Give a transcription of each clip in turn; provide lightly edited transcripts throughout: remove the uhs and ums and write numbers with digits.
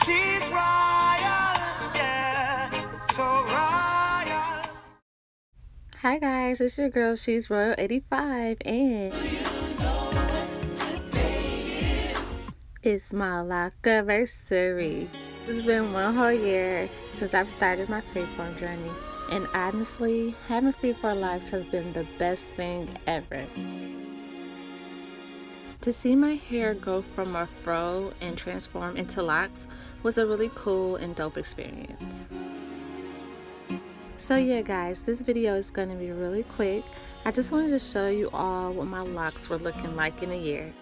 She's royal, yeah, so royal. Hi guys, it's your girl, She's Royal 85, and it's my lock-anniversary. It's been one whole year since I've started my freeform journey, and honestly, having freeform locks has been the best thing ever. To see my hair go from a fro and transform into locks was a really cool and dope experience. So yeah guys, this video is going to be really quick. I just wanted to show you all what my locks were looking like in a year.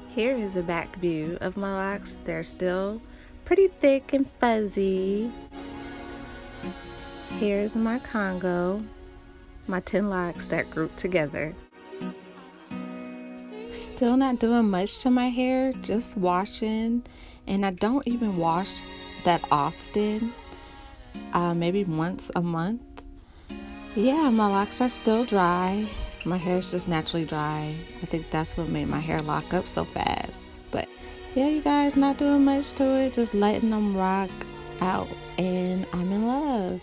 Here is the back view of my locks. They're still pretty thick and fuzzy. Here's my Congo, my 10 locks that group together. Still not doing much to my hair, just washing, and I don't even wash that often, maybe once a month. Yeah, my locks are still dry. My hair is just naturally dry. I think that's what made my hair lock up so fast. But yeah, you guys, not doing much to it, just letting them rock out, and I'm in love.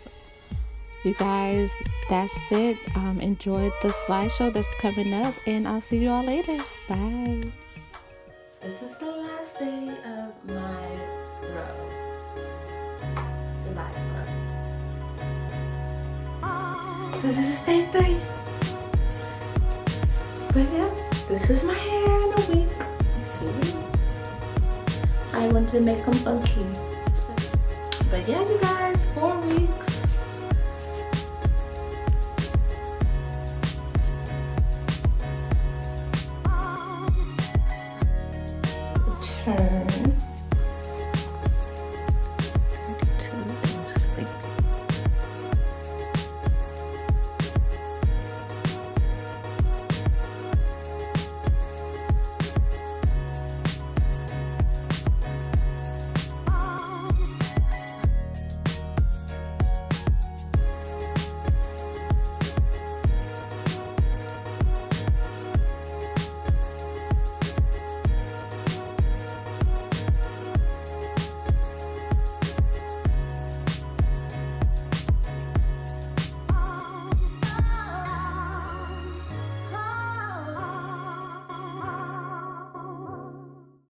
You guys, that's it. Enjoy the slideshow that's coming up, and I'll see you all later. Bye. This is the last day of my row. The live row. So this is day 3. But yeah, this is my hair in a week. You see? I want to make them funky. But yeah, you guys, 4 weeks. Turn.